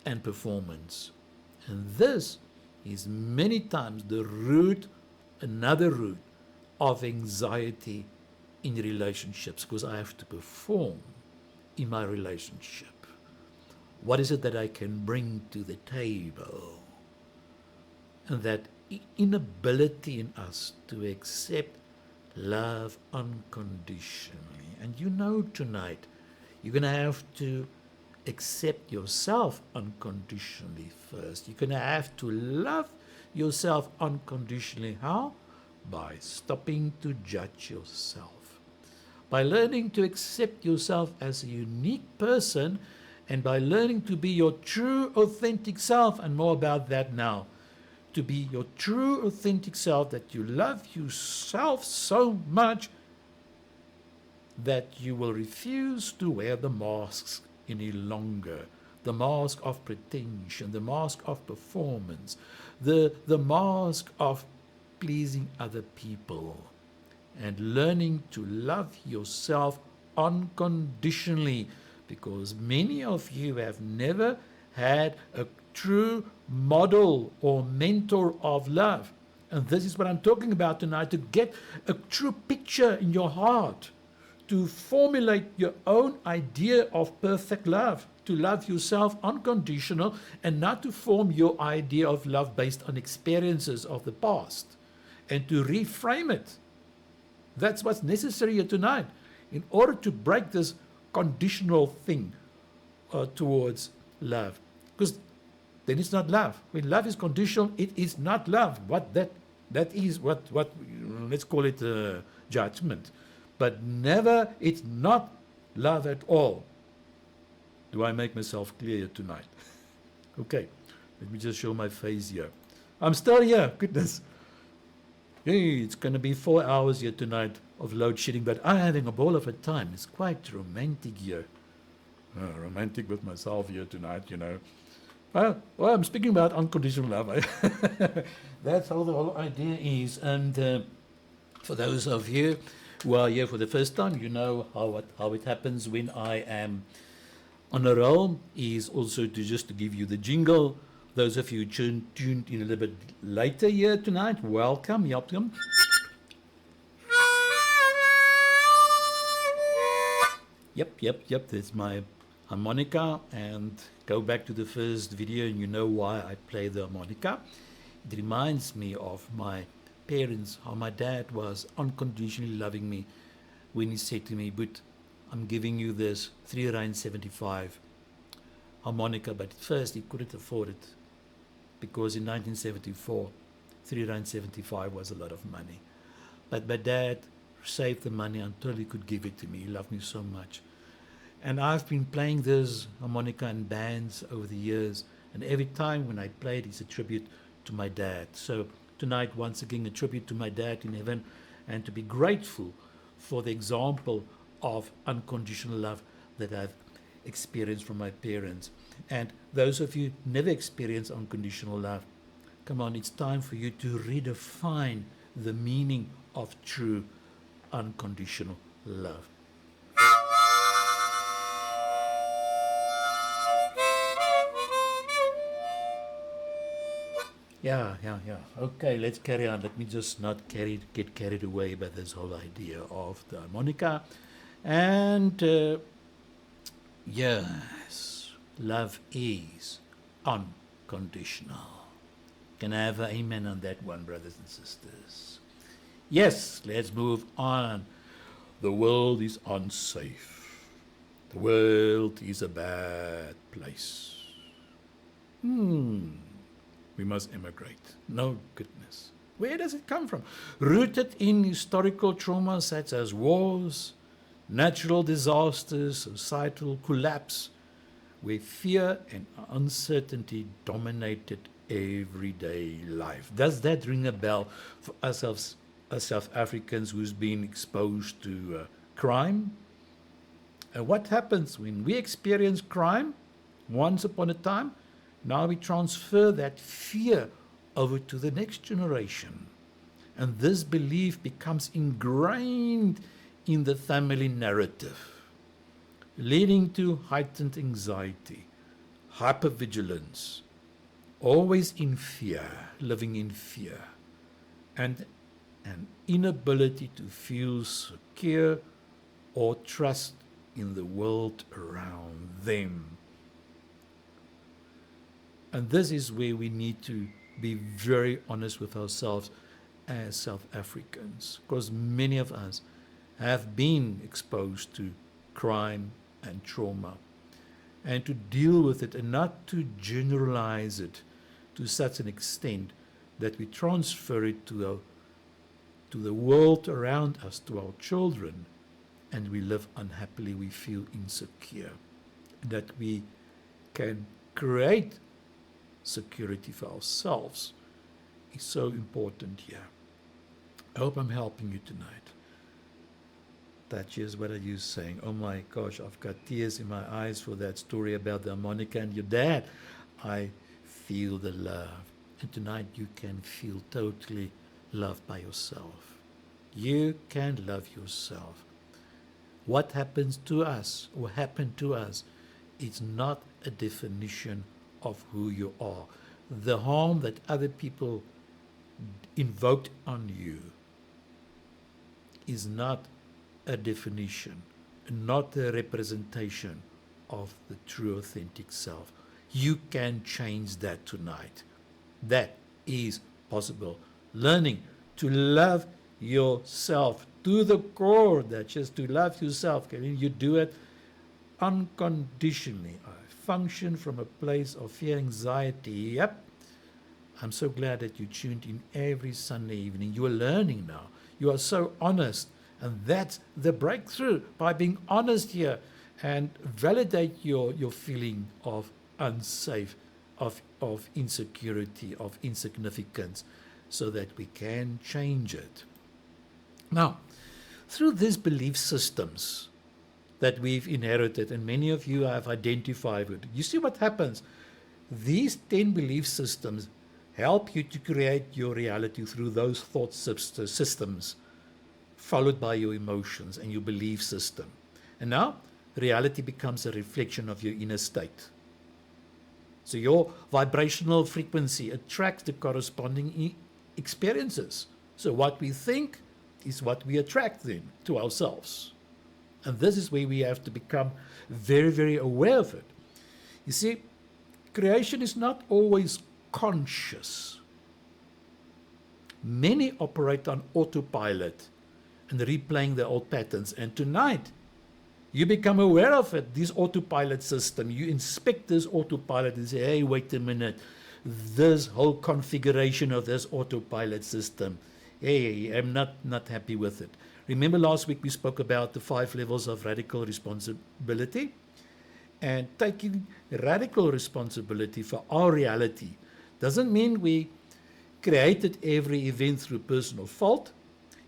and performance. And this is many times the root, another root of anxiety in relationships, because I have to perform in my relationship. What is it that I can bring to the table? And that inability in us to accept love unconditionally. And you know tonight, you're going to have to accept yourself unconditionally first. You're going to have to love yourself unconditionally. How? By stopping to judge yourself. By learning to accept yourself as a unique person, and by learning to be your true, authentic self, and more about that now. To be your true, authentic self, that you love yourself so much that you will refuse to wear the masks any longer. The mask of pretension, the mask of performance, the mask of pleasing other people, and learning to love yourself unconditionally, because many of you have never had a true model or mentor of love. And this is what I'm talking about tonight, to get a true picture in your heart, to formulate your own idea of perfect love, to love yourself unconditional, and not to form your idea of love based on experiences of the past, and to reframe it. That's what's necessary here tonight in order to break this conditional thing towards love. Because then it's not love. When love is conditional, it is not love. That is what let's call it judgment. But never, it's not love at all. Do I make myself clear tonight? Okay, let me just show my face here. I'm still here, goodness. Hey, it's going to be 4 hours here tonight of load shedding, but I'm having a ball of a time. It's quite romantic here. Romantic with myself here tonight, you know. Well, I'm speaking about unconditional love. That's how the whole idea is. And for those of you who are here for the first time, you know how it happens when I am on a roll, is also to give you the jingle. Those of you tuned in a little bit later here tonight, welcome. Yep, that's my harmonica. And go back to the first video and you know why I play the harmonica. It reminds me of my parents, how my dad was unconditionally loving me when he said to me, "But I'm giving you this 3.75 harmonica," but at first he couldn't afford it, because in 1974, 3.75 was a lot of money. But my dad saved the money until he could give it to me. He loved me so much. And I've been playing this harmonica in bands over the years, and every time when I play it, it's a tribute to my dad. So tonight, once again, a tribute to my dad in heaven, and to be grateful for the example of unconditional love that I've experienced from my parents. And those of you who never experienced unconditional love, come on, it's time for you to redefine the meaning of true unconditional love. Yeah, yeah, yeah. Okay, let's carry on. Let me just not get carried away by this whole idea of the harmonica. And yes, love is unconditional. Can I have an amen on that one, brothers and sisters? Yes, let's move on. The world is unsafe. The world is a bad place. We must emigrate. No goodness. Where does it come from? Rooted in historical trauma such as wars, natural disasters, societal collapse, where fear and uncertainty dominated everyday life. Does that ring a bell for us as South Africans who's been exposed to crime? And what happens when we experience crime once upon a time? Now we transfer that fear over to the next generation. And this belief becomes ingrained in the family narrative, leading to heightened anxiety, hypervigilance, always in fear, living in fear, and an inability to feel secure or trust in the world around them. And this is where we need to be very honest with ourselves as South Africans, because many of us have been exposed to crime and trauma, and to deal with it and not to generalize it to such an extent that we transfer it to the world around us, to our children, and we live unhappily, we feel insecure. That we can create security for ourselves is so important here. I hope I'm helping you tonight. That is what are you saying? Oh my gosh, I've got tears in my eyes for that story about the harmonica and your dad. I feel the love. And tonight you can feel totally loved by yourself. You can love yourself. What happens to us or happened to us is not a definition of who you are. The harm that other people invoked on you is not a definition, not a representation of the true authentic self. You can change that tonight. That is possible. Learning to love yourself to the core, that's just to love yourself. Can you do it unconditionally? I function from a place of fear, anxiety. Yep. I'm so glad that you tuned in every Sunday evening. You are learning now. You are so honest. And that's the breakthrough, by being honest here and validate your feeling of unsafe, of insecurity, of insignificance, so that we can change it. Now, through these belief systems that we've inherited, and many of you have identified with, you see what happens? These 10 belief systems help you to create your reality through those thought systems, followed by your emotions and your belief system. And now, reality becomes a reflection of your inner state. So your vibrational frequency attracts the corresponding experiences. So what we think is what we attract then to ourselves. And this is where we have to become very, very aware of it. You see, creation is not always conscious. Many operate on autopilot and replaying their old patterns. And tonight, you become aware of it, this autopilot system. You inspect this autopilot and say, hey, wait a minute, this whole configuration of this autopilot system, hey, I'm not happy with it. Remember last week we spoke about the 5 levels of radical responsibility? And taking radical responsibility for our reality doesn't mean we created every event through personal fault.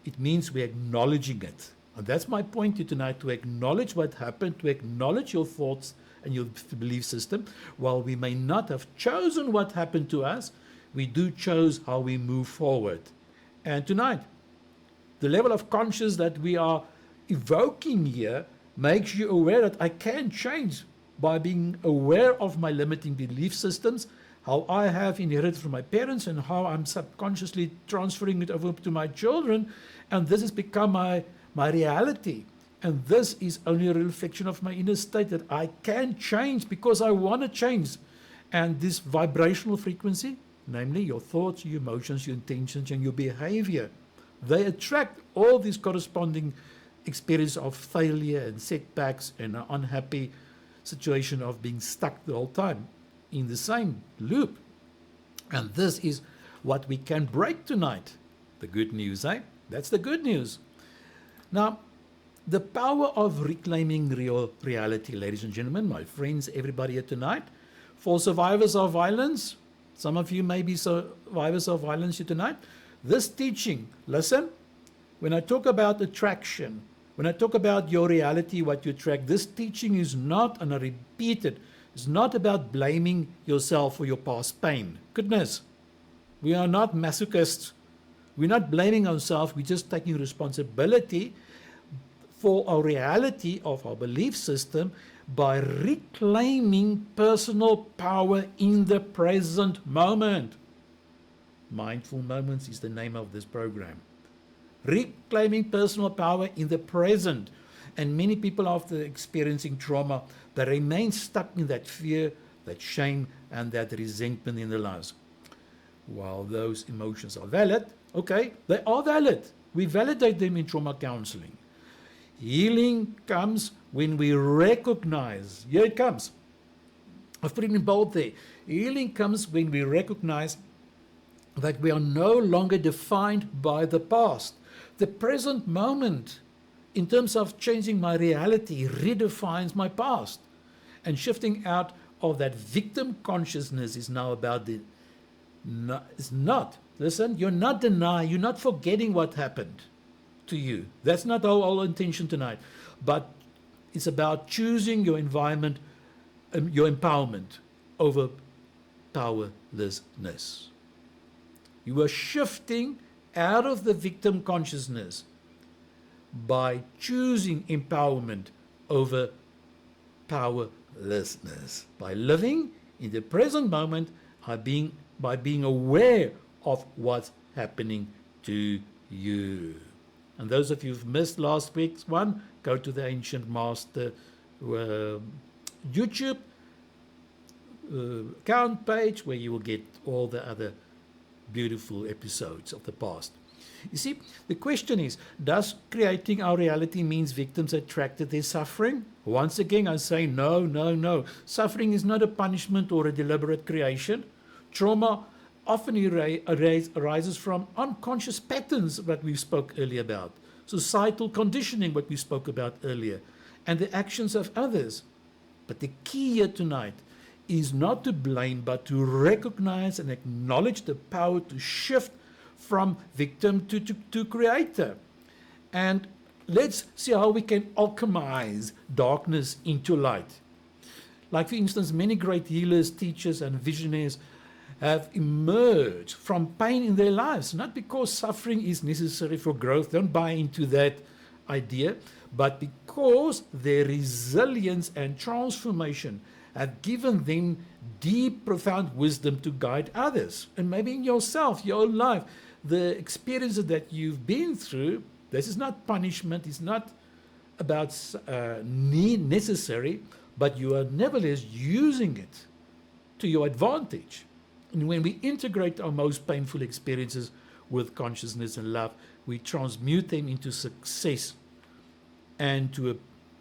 It means we're acknowledging it. And that's my point to you tonight, to acknowledge what happened, to acknowledge your thoughts and your belief system. While we may not have chosen what happened to us, we do choose how we move forward. And tonight, the level of conscious that we are evoking here makes you aware that I can change by being aware of my limiting belief systems. how I have inherited from my parents and how I'm subconsciously transferring it over to my children. And this has become my reality. And this is only a reflection of my inner state that I can change because I want to change. And this vibrational frequency, namely your thoughts, your emotions, your intentions, and your behavior, they attract all these corresponding experience of failure and setbacks and an unhappy situation of being stuck the whole time in the same loop. And this is what we can break tonight. The good news, eh? That's the good news. Now, the power of reclaiming real reality, ladies and gentlemen, my friends, everybody here tonight, for survivors of violence, some of you may be survivors of violence here tonight, this teaching, listen, when I talk about attraction, when I talk about your reality, what you attract, this teaching is not, and I repeat it, it's not about blaming yourself for your past pain. Goodness, we are not masochists. We're not blaming ourselves. We're just taking responsibility for our reality of our belief system by reclaiming personal power in the present moment. Mindful Moments is the name of this program. Reclaiming personal power in the present. And many people, after experiencing trauma, they remain stuck in that fear, that shame, and that resentment in their lives. While those emotions are valid, okay, they are valid. We validate them in trauma counseling. Healing comes when we recognize, here it comes, I've put it in bold there. Healing comes when we recognize that we are no longer defined by the past. The present moment, in terms of changing my reality, redefines my past. And shifting out of that victim consciousness is now about the, it's not, listen, you're not denying, you're not forgetting what happened to you. That's not our whole intention tonight. But it's about choosing your environment, your empowerment over powerlessness. You are shifting out of the victim consciousness by choosing empowerment over powerlessness. By living in the present moment, by being aware of what's happening to you. And those of you who've missed last week's one, go to the Ancient Master YouTube account page where you will get all the other beautiful episodes of the past. You see, the question is, does creating our reality means victims attracted their suffering? Once again, I say no, no, no. Suffering is not a punishment or a deliberate creation. Trauma often arises from unconscious patterns that we spoke earlier about, societal conditioning, what we spoke about earlier, and the actions of others. But the key here tonight is not to blame, but to recognize and acknowledge the power to shift from victim to creator. And let's see how we can alchemize darkness into light. Like, for instance, many great healers, teachers, and visionaries have emerged from pain in their lives, not because suffering is necessary for growth, don't buy into that idea, but because their resilience and transformation have given them deep, profound wisdom to guide others. And maybe in yourself, your own life, the experiences that you've been through, this is not punishment, it's not about need necessary, but you are nevertheless using it to your advantage. And when we integrate our most painful experiences with consciousness and love, we transmute them into success and to a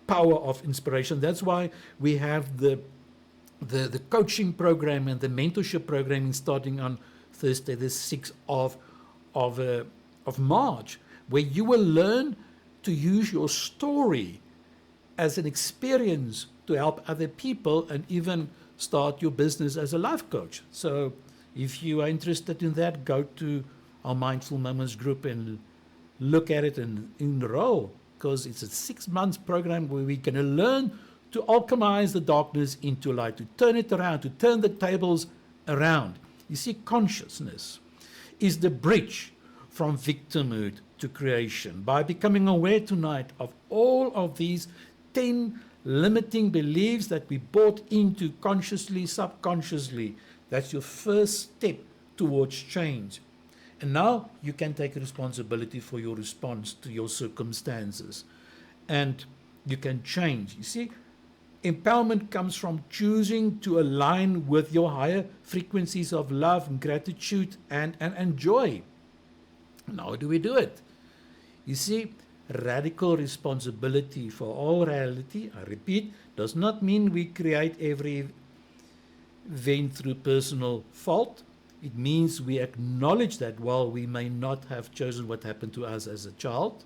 power of inspiration. That's why we have the coaching program and the mentorship program starting on Thursday, the 6th of March, where you will learn to use your story as an experience to help other people and even start your business as a life coach. So if you are interested in that, go to our Mindful Moments group and look at it and enroll, because it's a 6-month program where we're going to learn to alchemize the darkness into light, to turn it around, to turn the tables around. You see, consciousness is the bridge from victimhood to creation. By becoming aware tonight of all of these 10 limiting beliefs that we bought into consciously, subconsciously, That's your first step towards change. And now you can take responsibility for your response to your circumstances. And you can change. You see, empowerment comes from choosing to align with your higher frequencies of love and gratitude and joy. And how do we do it? You see, radical responsibility for all reality, I repeat, does not mean we create every event through personal fault. It means we acknowledge that while we may not have chosen what happened to us as a child,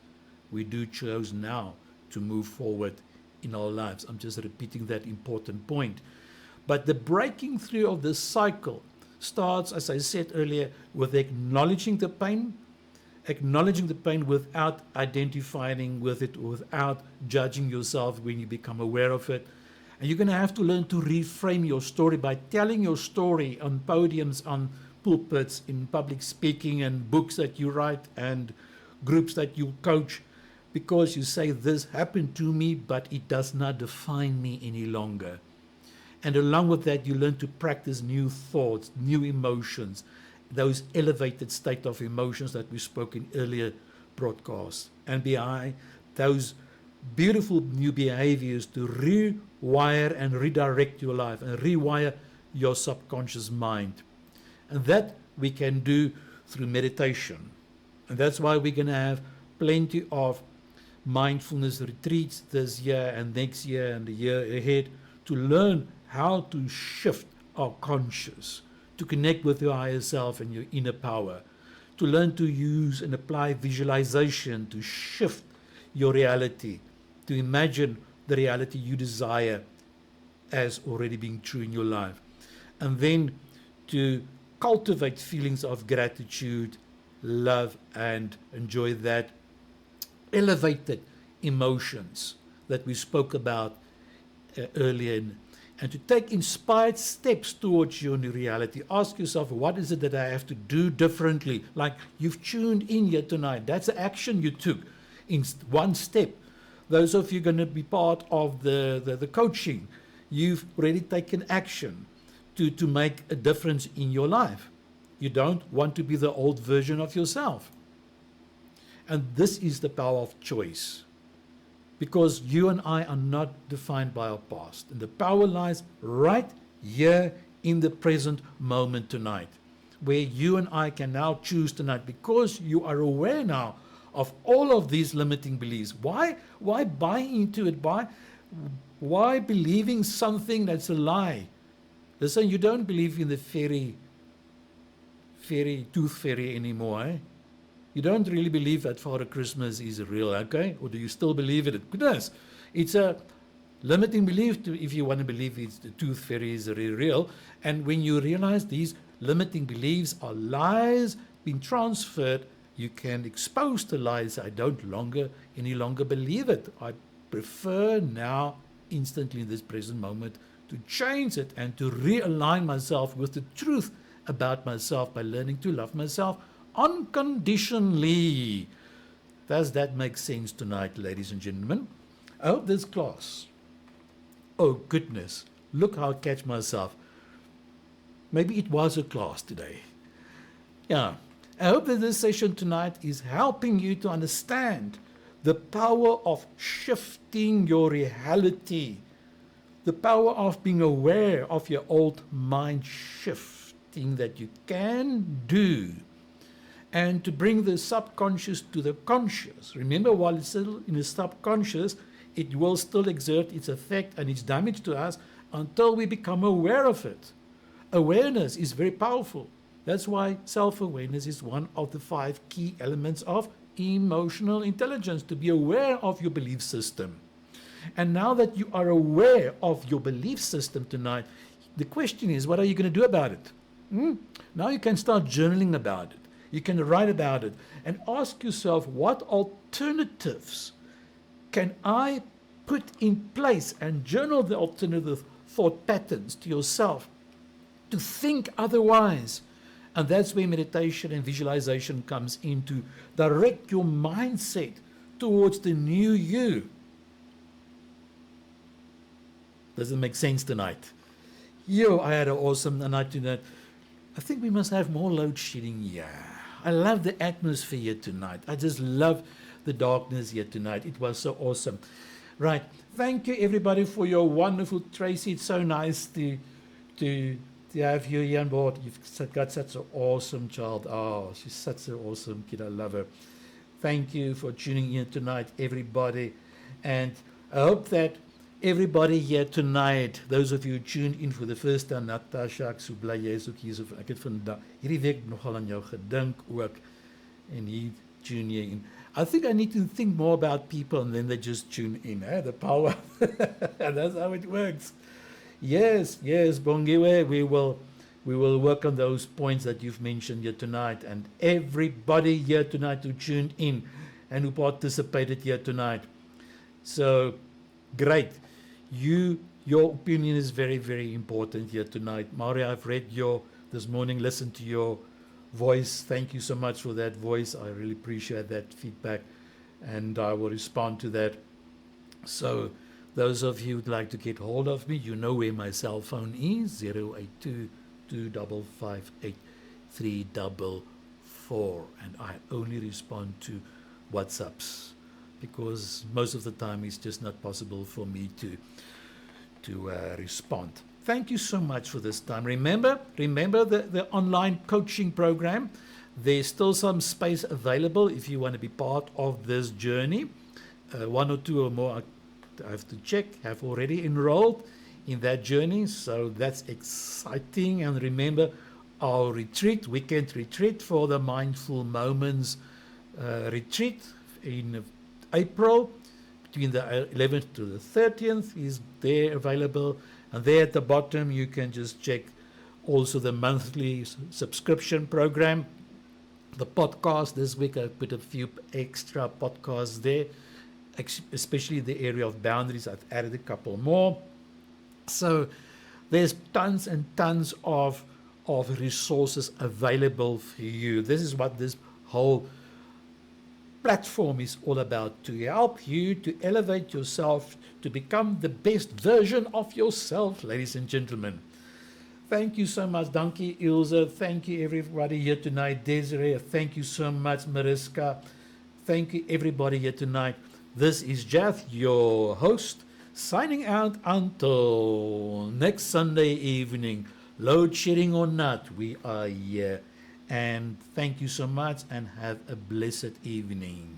we do choose now to move forward in our lives. I'm just repeating that important point. But the breaking through of this cycle starts, as I said earlier, with acknowledging the pain without identifying with it, without judging yourself when you become aware of it. And you're going to have to learn to reframe your story by telling your story on podiums, on pulpits, in public speaking, and books that you write and groups that you coach, because you say, this happened to me, but it does not define me any longer. And along with that, you learn to practice new thoughts, new emotions, those elevated state of emotions that we spoke in earlier broadcasts. And behind those beautiful new behaviors to rewire and redirect your life and rewire your subconscious mind. And that we can do through meditation. And that's why we're going to have plenty of mindfulness retreats this year and next year and the year ahead to learn how to shift our conscious, to connect with your higher self and your inner power, to learn to use and apply visualization to shift your reality, to imagine the reality you desire as already being true in your life, and then to cultivate feelings of gratitude, love, and enjoy that elevated emotions that we spoke about earlier, and to take inspired steps towards your new reality. Ask yourself, what is it that I have to do differently? Like you've tuned in here tonight. That's the action you took in one step. Those of you going to be part of the coaching, you've already taken action to make a difference in your life. You don't want to be the old version of yourself. And this is the power of choice. Because you and I are not defined by our past. And the power lies right here in the present moment tonight, where you and I can now choose tonight, because you are aware now of all of these limiting beliefs. Why buy into it? Why believing something that's a lie? Listen, you don't believe in the tooth fairy anymore, eh? You don't really believe that Father Christmas is real, okay? Or do you still believe it? Goodness, it's a limiting belief if you want to believe it's the tooth fairy is real. And when you realize these limiting beliefs are lies being transferred, you can expose the lies. I don't any longer believe it. I prefer now, instantly in this present moment, to change it and to realign myself with the truth about myself by learning to love myself unconditionally. Does that make sense tonight, ladies and gentlemen? I hope this class, oh goodness, look how I catch myself. Maybe it was a class today. Yeah, I hope that this session tonight is helping you to understand the power of shifting your reality, the power of being aware of your old mind shifting that you can do, and to bring the subconscious to the conscious. Remember, while it's still in the subconscious, it will still exert its effect and its damage to us until we become aware of it. Awareness is very powerful. That's why self-awareness is one of the 5 key elements of emotional intelligence, to be aware of your belief system. And now that you are aware of your belief system tonight, the question is, what are you going to do about it? Now you can start journaling about it. You can write about it and ask yourself, what alternatives can I put in place, and journal the alternative thought patterns to yourself to think otherwise. And that's where meditation and visualization comes in, to direct your mindset towards the new you. Does it make sense tonight? I had an awesome night tonight. I think we must have more load shedding here. I love the atmosphere here tonight. I just love the darkness here tonight. It was so awesome. Right. Thank you everybody for your wonderful Tracy. It's so nice to have you here on board. You've got such an awesome child. Oh, she's such an awesome kid. I love her. Thank you for tuning in tonight, everybody. And I hope that everybody here tonight, those of you who tuned in for the first time, Natasha, ek so bly jy is ook hier. Ek het vandag hierdie week nogal aan jou gedink ook en hier tune jy in. I think I need to think more about people and then they just tune in, the power. And that's how it works. Yes, Bongiwe, we will work on those points that you've mentioned here tonight, and everybody here tonight who tuned in and who participated here tonight. So great. Your opinion is very, very important here tonight. Maria, I've read this morning, listened to your voice. Thank you so much for that voice. I really appreciate that feedback, and I will respond to that. So those of you who'd like to get hold of me, you know where my cell phone is, 082-255-8344, and I only respond to WhatsApps because most of the time it's just not possible for me to respond. Thank you so much for this time. Remember the online coaching program. There's still some space available if you want to be part of this journey. One or two or more, I have to check, have already enrolled in that journey. So that's exciting. And remember our retreat, weekend retreat for the Mindful Moments retreat in April, between the 11th to the 30th is there available. And there at the bottom, you can just check also the monthly subscription program. The podcast this week, I put a few extra podcasts there, especially the area of boundaries. I've added a couple more. So there's tons and tons of resources available for you. This is what this whole platform is all about, to help you to elevate yourself, to become the best version of yourself, ladies and gentlemen. Thank you so much. Dankie, Ilse. Thank you, everybody here tonight. Desiree, thank you so much. Mariska, thank you, everybody here tonight. This is Jath, your host, signing out until next Sunday evening. Load shedding or not, we are here. And thank you so much and have a blessed evening.